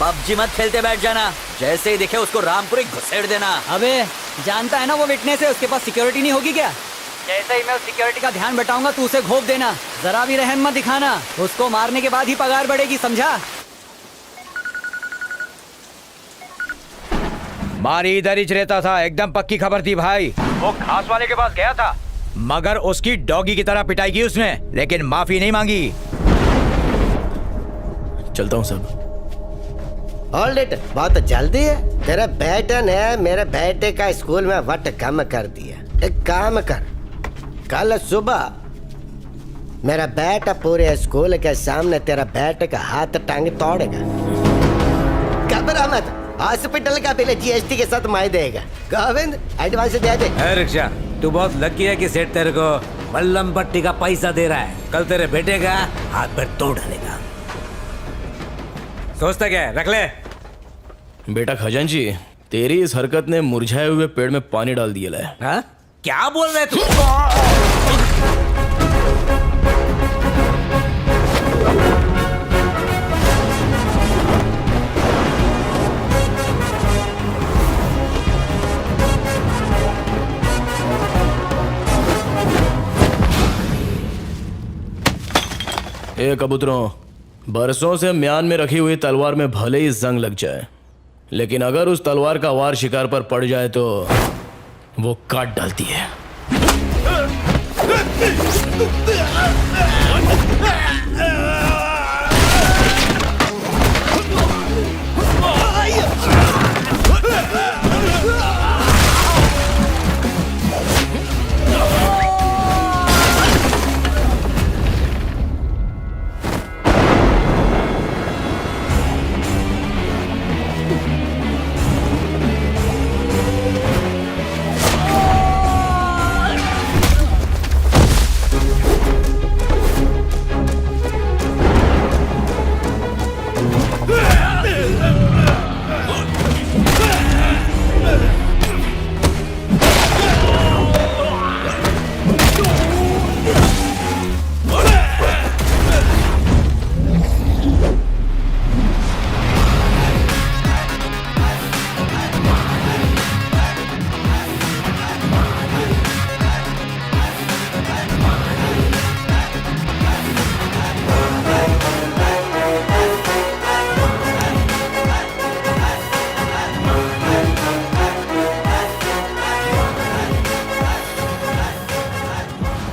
PUBG मत खेलते बैठ जाना, जैसे ही दिखे उसको रामपुरी घुसेड़ देना। अबे जानता है ना वो विटनेस है, उसके पास सिक्योरिटी नहीं होगी क्या? जैसे ही मैं उस सिक्योरिटी का ध्यान बटाऊंगा तू उसे घोप देना, जरा भी रहम मत दिखाना। उसको मारने के बाद ही पगार बढ़ेगी, समझा? मारी इधर ही रहता था, एकदम पक्की खबर थी भाई। वो घास वाले के पास गया था, मगर उसकी डॉगी की तरह पिटाई की उसने, लेकिन माफी नहीं मांगी। चलता हूँ सब। होल्ड इट, बहुत जल्दी है। तेरे बेटे ने मेरे बेटे का स्कूल में वट कम कर दिया। एक काम कर, कल सुबह मेरा बेटा पूरे स्कूल के सामने तेरा बेटे का हाथ टांग तोड़ेगा। घबरा मत, हॉस्पिटल का बिल जीएसटी के साथ मैं देगा। गोविंद एडवांस दे दे। रिक्शा, तू बहुत लकी है कि सेठ तेरे को मल्लम पट्टी का पैसा दे रहा है। कल तेरे बेटे का हाथ पैर तोड़ डालेगा। सोचता क्या है, रख ले। बेटा खजांची, तेरी इस हरकत ने मुरझाए हुए पेड़ में पानी डाल दिया है। हाँ? क्या बोल रहे तू? ए कबूतरों, बरसों से म्यान में रखी हुई तलवार में भले ही जंग लग जाए, लेकिन अगर उस तलवार का वार शिकार पर पड़ जाए तो वो काट डालती है।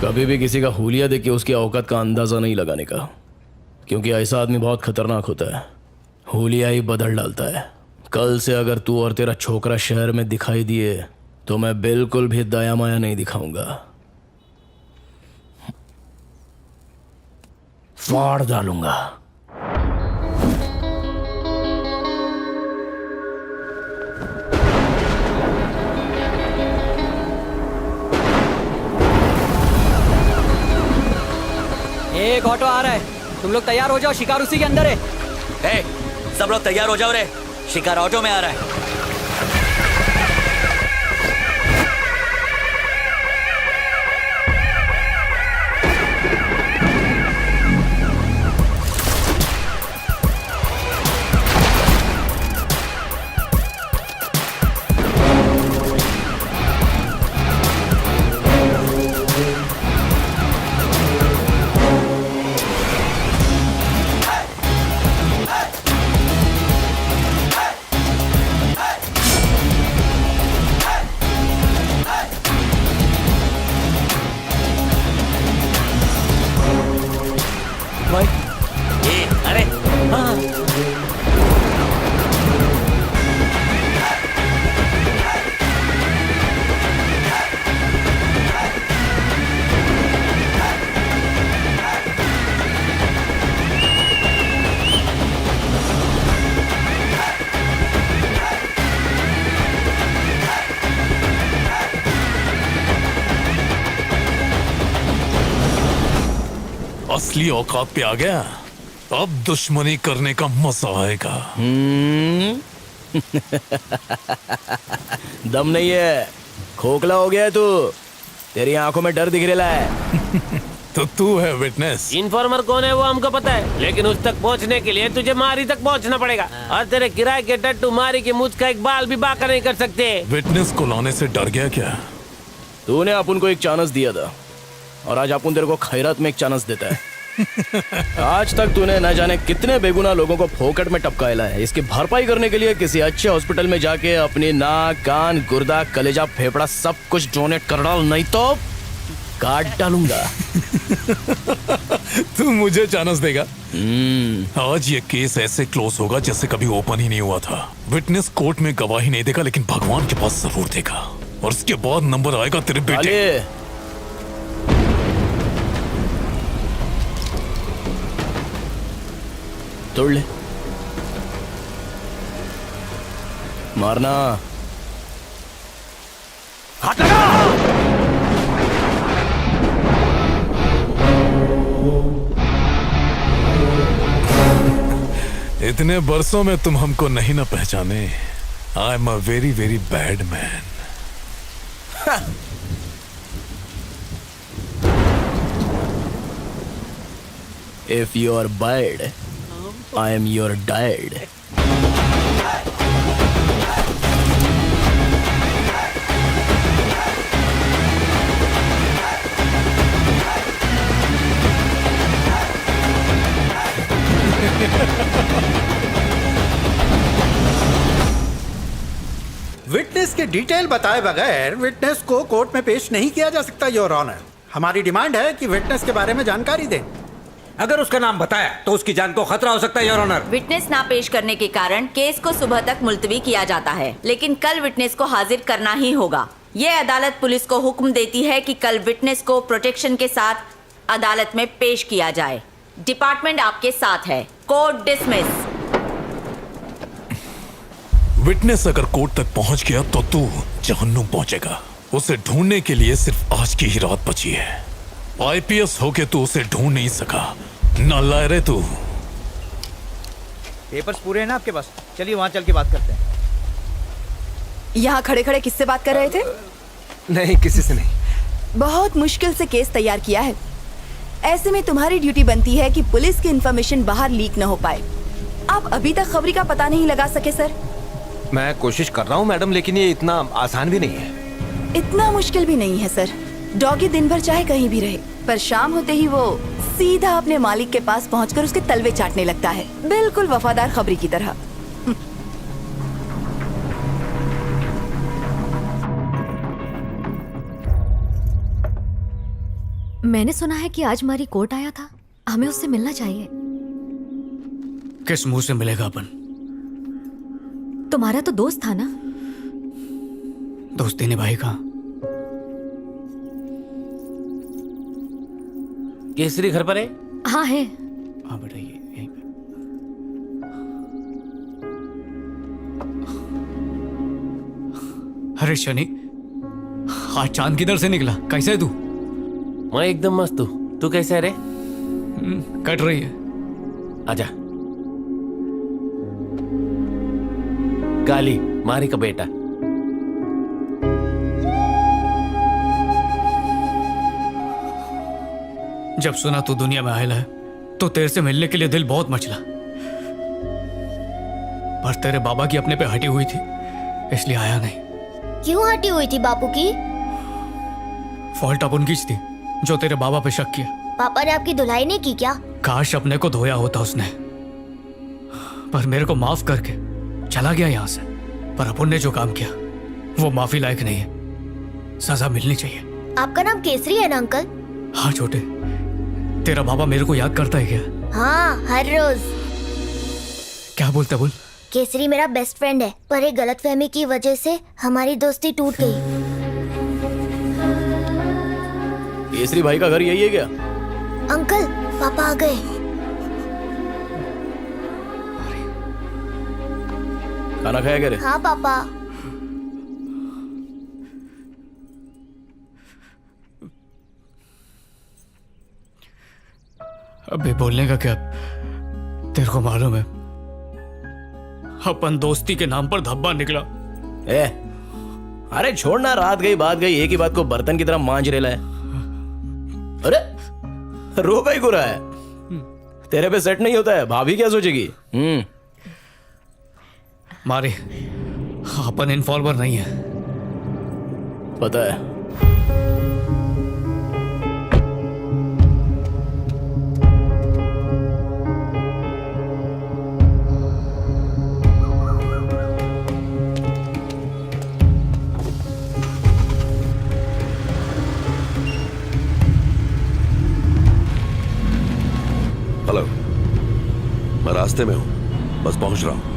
कभी भी किसी का हुलिया देख के उसकी औकात का अंदाजा नहीं लगाने का, क्योंकि ऐसा आदमी बहुत खतरनाक होता है। हुलिया ही बदल डालता है। कल से अगर तू और तेरा छोकरा शहर में दिखाई दिए तो मैं बिल्कुल भी दया माया नहीं दिखाऊंगा, फाड़ डालूंगा। एक ऑटो आ रहा है, तुम लोग तैयार हो जाओ, शिकार उसी के अंदर है। ए, सब लोग तैयार हो जाओ रे, शिकार ऑटो में आ रहा है। अरे हाँ। असली औकात पे आ गया, अब दुश्मनी करने का मजा आएगा। दम नहीं है, खोखला हो गया है तू। तेरी आंखों में डर दिख रहा है। तो तू है विटनेस। इन्फॉर्मर कौन है वो हमको पता है, लेकिन उस तक पहुंचने के लिए तुझे मारी तक पहुंचना पड़ेगा। और तेरे किराए के टट्टू मारी की मुझ का एक बाल भी बाका नहीं कर सकते। विटनेस को लाने से डर गया क्या? तूने अपन को एक चांस दिया था और आज अपन तेरे को खैरात में एक चांस देता है। आज तक तूने न जाने कितने बेगुनाह लोगों को फोकट में टपकाया है। इसकी भरपाई करने के लिए किसी अच्छे हॉस्पिटल में जाके अपनी नाक, कान, गुर्दा, कलेजा, फेफड़ा सब कुछ डोनेट कर डाल, नहीं तो काट डालूंगा। तू मुझे चांस देगा? आज ये केस ऐसे क्लोज होगा जैसे कभी ओपन ही नहीं हुआ था। विटनेस कोर्ट में गवाही नहीं देगा, लेकिन भगवान के पास जरूर देगा, और उसके बाद नंबर आएगा तेरे बेटे। तोड़ ले, मारना। हाथ लगा। इतने बरसों में तुम हमको नहीं ना पहचाने। I am a very very bad man. If you are bad, I am your dad. Witness के डिटेल बताए बगैर विटनेस को कोर्ट में पेश नहीं किया जा सकता योर ऑनर। हमारी डिमांड है कि विटनेस के बारे में जानकारी दें। अगर उसका नाम बताया तो उसकी जान को खतरा हो सकता है योर ऑनर। विटनेस ना पेश करने के कारण केस को सुबह तक मुलतवी किया जाता है, लेकिन कल विटनेस को हाजिर करना ही होगा। ये अदालत पुलिस को हुक्म देती है कि कल विटनेस को प्रोटेक्शन के साथ अदालत में पेश किया जाए। डिपार्टमेंट आपके साथ है। Court dismiss. विटनेस अगर कोर्ट तक पहुंच गया तो तू जहन्नुम पहुंचेगा। उसे ढूंढने के लिए सिर्फ आज की ही रात बची है। आईपीएस होके तू उसे ढूंढ नहीं सका, नालायक तू। पेपर्स पूरे हैं ना आपके पास? चलिए वहां चल के बात करते हैं। यहाँ खड़े खड़े किससे बात कर रहे थे? नहीं, किसी से नहीं। बहुत मुश्किल से केस तैयार किया है। ऐसे में तुम्हारी ड्यूटी बनती है कि पुलिस की इंफॉर्मेशन बाहर लीक न हो पाए। आप अभी तक खबरी का पता नहीं लगा सके सर? मैं कोशिश कर रहा हूँ मैडम, लेकिन ये इतना आसान भी नहीं है। इतना मुश्किल भी नहीं है सर। डॉगी दिन भर चाहे कहीं भी रहे, पर शाम होते ही वो सीधा अपने मालिक के पास पहुंचकर उसके तलवे चाटने लगता है, बिल्कुल वफादार खबरी की तरह। मैंने सुना है कि आज हमारी कोर्ट आया था, हमें उससे मिलना चाहिए। किस मुंह से मिलेगा अपन? तुम्हारा तो दोस्त था ना? दोस्ती निभाई कहाँ? केसरी घर पर है? हाँ है। हाँ बेटा, ये यहीं पे। अरे शनि, आज चांद किधर से निकला? कैसे है तू? मैं एकदम मस्त हूँ। तू कैसे है रे? कट रही है। आजा। काली मारी का बेटा। जब सुना तू दुनिया में आयल है तो तेरे से मिलने के लिए दिल बहुत मचला, पर तेरे बाबा की अपने पे हटी हुई थी इसलिए आया नहीं। क्यों हटी हुई थी बापू की? फॉल्ट अपन की थी जो तेरे बाबा पे शक किया। पापा ने आपकी धुलाई नहीं की क्या? काश अपने को धोया होता उसने, पर मेरे को माफ करके चला गया यहाँ से। पर अपन ने जो काम किया वो माफी लायक नहीं है, सजा मिलनी चाहिए। आपका नाम केसरी है ना अंकल? हाँ छोटे, तेरा बाबा मेरे को याद करता है क्या? हाँ, हर रोज। क्या बोलता बोल? केसरी मेरा बेस्ट फ्रेंड है, पर एक गलतफहमी की वजह से हमारी दोस्ती टूट गई। केसरी भाई का घर यही है क्या? अंकल, पापा आ गए। खाना खाया क्या रे? हाँ पापा। अबे बोलने का क्या? तेरे को मालूम है अपन दोस्ती के नाम पर धब्बा निकला। ए, अरे छोड़ना, रात गई बात गई, एक ही बात को बर्तन की तरह मांज रेला है। अरे रो का ही गुरा है, तेरे पे सेट नहीं होता है, भाभी क्या सोचेगी? मारी, अपन इन्फॉर्मर नहीं है। पता है। हेलो, मैं रास्ते में हूं, बस पहुंच रहा हूं।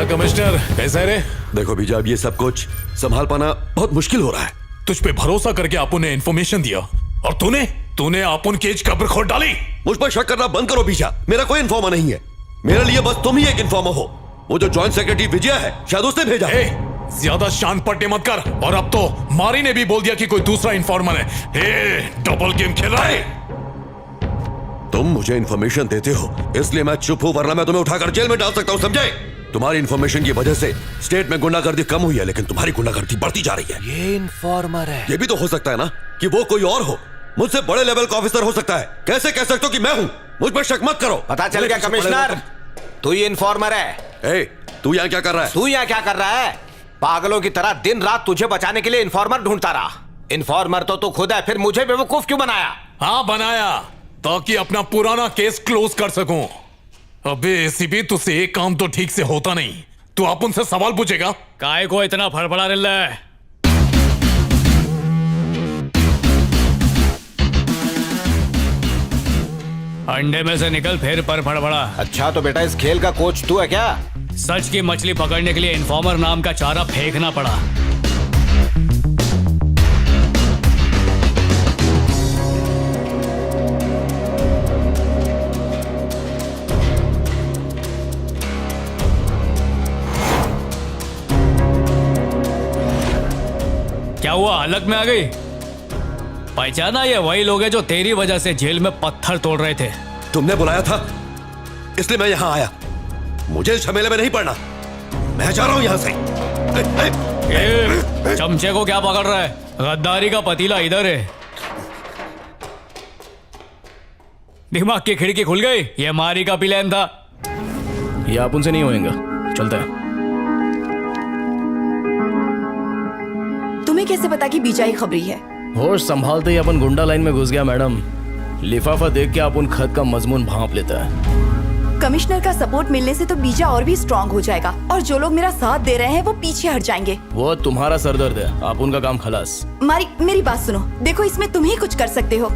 कमिश्नर कैसा है रे? देखो बीजा, अब ये सब कुछ संभाल पाना बहुत मुश्किल हो रहा है। तुझ पे भरोसा करके आपू ने इन्फॉर्मेशन दिया और तूने आपुन केज कब्र खोद डाली। मुझ पर शक करना बंद करो बीजा, मेरा कोई इन्फॉर्मर नहीं है। मेरे लिए बस तुम ही एक इन्फॉर्मर हो। वो जो जॉइंट सेक्रेटरी विजय है, शायद उसने भेजा। ज्यादा शान पट्टे मत कर। और अब तो मारी ने भी बोल दिया कि कोई दूसरा इन्फॉर्मर है। डबल गेम खेल रहा है। तुम मुझे इन्फॉर्मेशन देते हो इसलिए मैं चुप हूं, वरना मैं तुम्हें उठाकर जेल में डाल सकता हूं, समझे? तुम्हारी इन्फॉर्मेशन की वजह से स्टेट में गुंडागर्दी कम हुई है, लेकिन तुम्हारी गुंडागर्दी बढ़ती जा रही है। ये इन्फॉर्मर है। ये भी तो हो सकता है ना कि वो कोई और हो, मुझसे बड़े लेवल का ऑफिसर हो सकता है। कैसे कह सकते हो कि मैं हूं? मुझ पर शक मत करो। पता चल गया कमिश्नर, तू ही इन्फॉर्मर है। तू यहाँ क्या कर रहा है? तू यहाँ क्या कर रहा है? पागलों की तरह दिन रात तुझे बचाने के लिए इन्फॉर्मर ढूंढता रहा। इन्फॉर्मर तो तू खुद है, फिर मुझे बेवकूफ क्यों बनाया? हाँ बनाया, ताकि अपना पुराना केस क्लोज कर सकूं। अबे एसीपी, तुझसे एक काम तो ठीक से होता नहीं। तू आप उनसे सवाल पूछेगा। काय को इतना फड़फड़ा रहा है? अंडे में से निकल फिर पर फड़फड़ा। अच्छा तो बेटा इस खेल का कोच तू है क्या? सच की मछली पकड़ने के लिए इन्फॉर्मर नाम का चारा फेंकना पड़ा। क्या हुआ, हलक में आ गई? पहचाना? ये वही लोग हैं जो तेरी वजह से जेल में पत्थर तोड़ रहे थे। तुमने बुलाया था इसलिए मैं यहाँ आया। मुझे इस झमेले में नहीं पड़ना, मैं जा रहा हूँ यहाँ से। चमचे को क्या पकड़ रहा है? गद्दारी का पतीला इधर है। दिमाग की खिड़की खुल गई। ये मारी का प्लान था। ये आप उनसे नहीं होएगा, चलता है। तुम्हें कैसे पता कि बीजा ही खबरी है? होश संभालते ही अपन गुंडा लाइन में घुस गया मैडम। लिफाफा देख के अपन खत का मजमून भांप लेता है। कमिश्नर का सपोर्ट मिलने से तो बीजा और भी स्ट्रांग हो जाएगा और जो लोग मेरा साथ दे रहे हैं वो पीछे हट जाएंगे। वो तुम्हारा सरदर्द है, आप उनका काम खलास। मारी, मेरी बात सुनो। देखो, इसमें तुम ही कुछ कर सकते हो।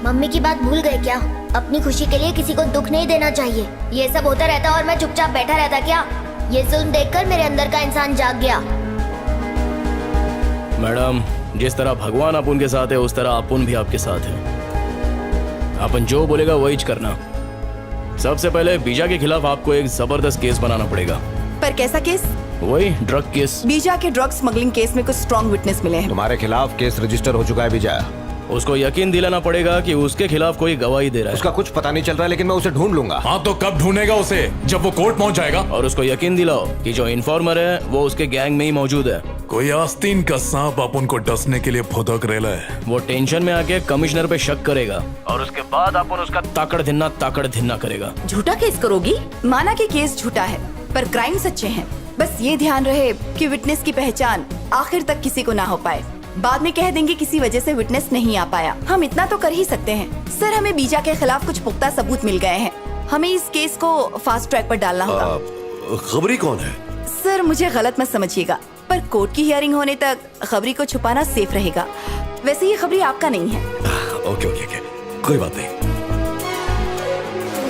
मम्मी की बात भूल गए क्या? अपनी खुशी के लिए किसी को दुख नहीं देना चाहिए। ये सब होता रहता और मैं चुपचाप बैठा रहता क्या? ये जुल्म देखकर मेरे अंदर का इंसान जाग गया। मैडम, जिस तरह भगवान अपन के साथ है उस तरह अपन भी आपके साथ है। अपन जो बोलेगा वही करना। सबसे पहले बीजा के खिलाफ आपको एक जबरदस्त केस बनाना पड़ेगा। पर कैसा केस? वही ड्रग केस। बीजा के ड्रग स्मगलिंग केस में कुछ स्ट्रॉन्ग विटनेस मिले हैं। तुम्हारे खिलाफ केस रजिस्टर हो चुका है बीजा। उसको यकीन दिलाना पड़ेगा कि उसके खिलाफ कोई गवाही दे रहा है। उसका कुछ पता नहीं चल रहा है, लेकिन मैं उसे ढूंढ लूंगा। हाँ तो कब ढूंढेगा उसे? जब वो कोर्ट पहुंच जाएगा। और उसको यकीन दिलाओ कि जो इन्फॉर्मर है वो उसके गैंग में ही मौजूद है। कोई आस्तीन का सांप अपन को डसने के लिए फुदक रेला है। वो टेंशन में आके कमिश्नर पे शक करेगा और उसके बाद अपन उसका ताकड़ धिन्ना करेगा। झूठा केस करोगी? माना कि केस झूठा है पर क्राइम सच्चे हैं। बस ये ध्यान रहे कि विटनेस की पहचान आखिर तक किसी को ना हो पाए। बाद में कह देंगे किसी वजह से विटनेस नहीं आ पाया। हम इतना तो कर ही सकते हैं। सर, हमें बीजा के खिलाफ कुछ पुख्ता सबूत मिल गए हैं। हमें इस केस को फास्ट ट्रैक पर डालना होगा। खबरी कौन है? सर, मुझे गलत मत समझिएगा, पर कोर्ट की हियरिंग होने तक खबरी को छुपाना सेफ रहेगा। वैसे ये खबरी आपका नहीं है। ओके, कोई बात नहीं।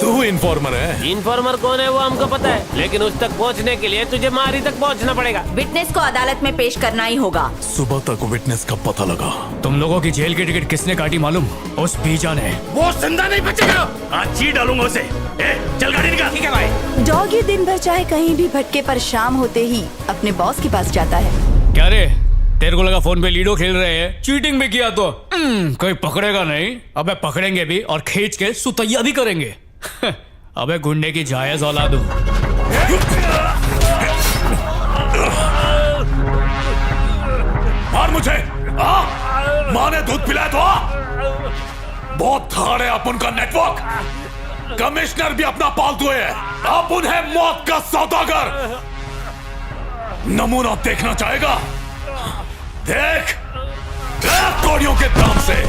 तू इन्फॉर्मर है? इन्फॉर्मर कौन है वो हमको पता है, लेकिन उस तक पहुंचने के लिए तुझे मारी तक पहुंचना पड़ेगा। विटनेस को अदालत में पेश करना ही होगा। सुबह तक विटनेस का पता लगा। तुम लोगों की जेल की टिकट किसने काटी मालूम? उस बीजा ने। वो जिंदा नहीं बचेगा, आज जी डालूंगा उसे। चल गाड़ी निकाल। ठीक है भाई। डॉगी दिन भर चाहे कहीं भी भटके पर शाम होते ही अपने बॉस के पास जाता है। क्या रे, तेरे को लगा फोन पे लीडो खेल रहे हैं? चीटिंग भी किया तो कोई पकड़ेगा नहीं। अबे पकड़ेंगे भी और खींच के सुतैया भी करेंगे। अबे गुंडे की जायज औलाद हूं। मार मुझे। माँ ने दूध पिलाया तो बहुत थाड़ है अपन का नेटवर्क। कमिश्नर भी अपना पालतू है, अपन है मौत का सौदागर। नमूना देखना चाहेगा? देख कोड़ियों के दाम से।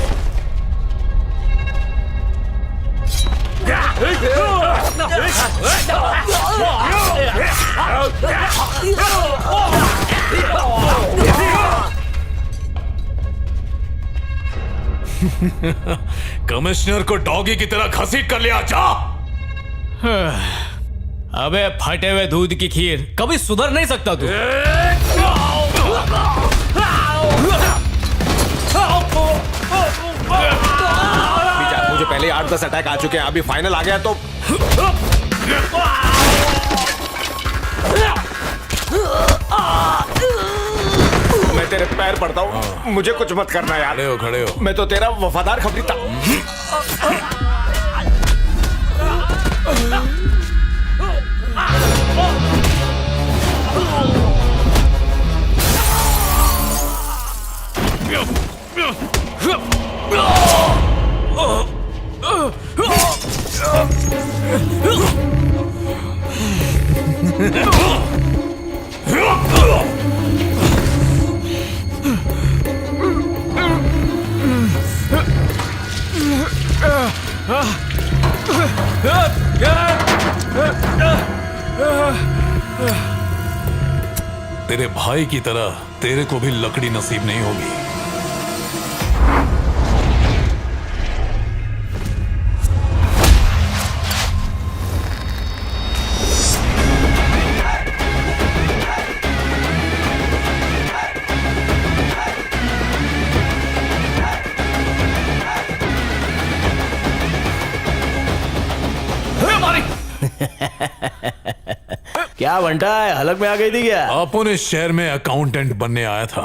कमिश्नर को डॉगी की तरह घसीट कर लिया। जा। अबे फटे हुए दूध की खीर, कभी सुधर नहीं सकता तू। मुझे पहले 8-10 अटैक आ चुके हैं, अभी फाइनल आ गया तो मैं तेरे पैर पड़ता हूँ। मुझे कुछ मत करना यार। खड़े हो। मैं तो तेरा वफादार खबरी था। तेरे भाई की तरह तेरे को भी लकड़ी नसीब नहीं होगी। क्या बंटा है, हलक में आ गई थी क्या? अपन इस शहर में अकाउंटेंट बनने आया था,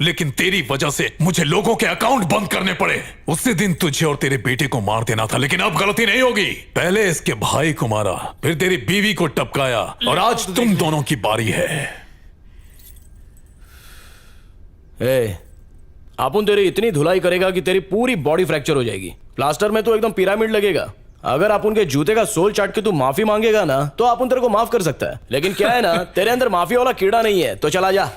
लेकिन तेरी वजह से मुझे लोगों के अकाउंट बंद करने पड़े। उसी दिन तुझे और तेरे बेटे को मार देना था, लेकिन अब गलती नहीं होगी। पहले इसके भाई को मारा, फिर तेरी बीवी को टपकाया, और आज तुम दोनों की बारी है। अपन तेरी इतनी धुलाई करेगा कि तेरी पूरी बॉडी फ्रैक्चर हो जाएगी। प्लास्टर में तो एकदम पिरामिड लगेगा। अगर अपन के जूते का सोल चाट के तू माफी मांगेगा ना, तो अपन तेरे को माफ कर सकता है। लेकिन क्या है ना, तेरे अंदर माफी वाला कीड़ा नहीं है, तो चला जा।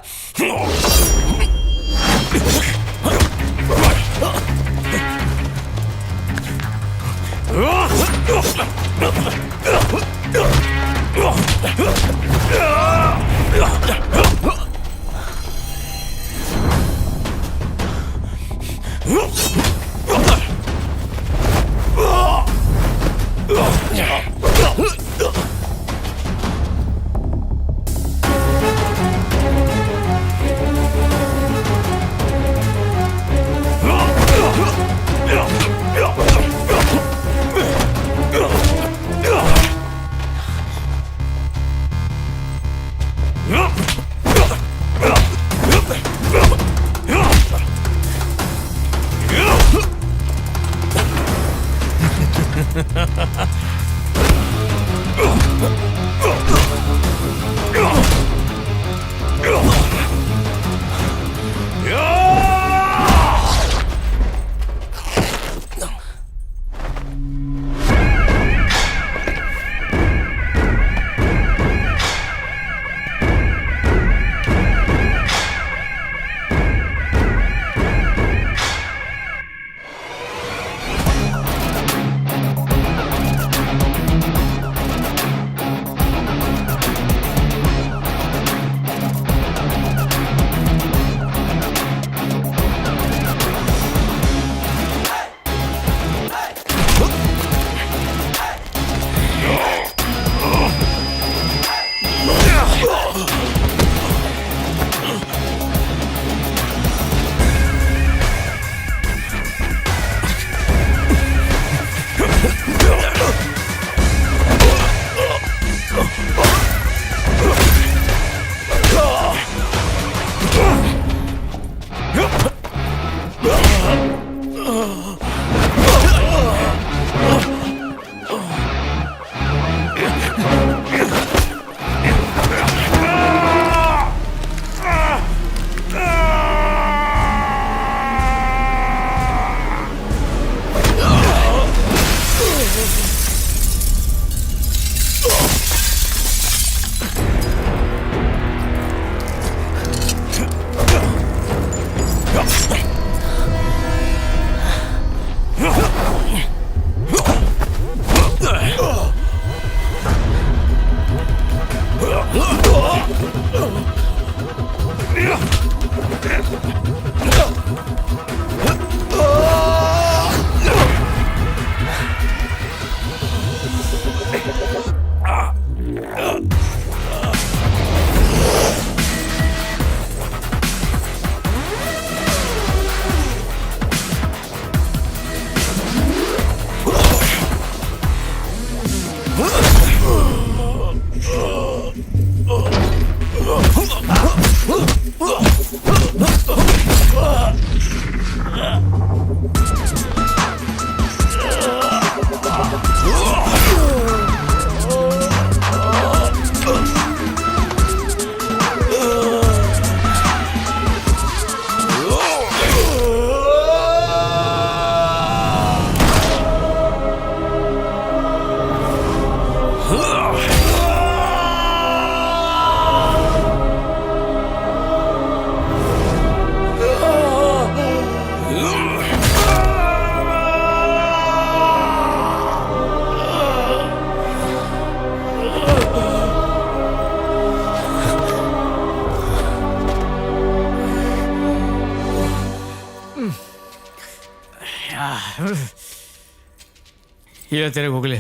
ये तेरे गुगले।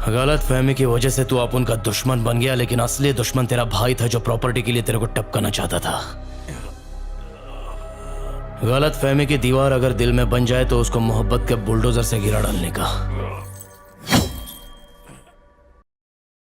गलत फहमी की वजह से तू अपन का दुश्मन बन गया, लेकिन असली दुश्मन तेरा भाई था जो प्रॉपर्टी के लिए तेरे को टपकाना चाहता था। गलत फहमी की दीवार अगर दिल में बन जाए तो उसको मोहब्बत के बुलडोजर से गिरा डालने का।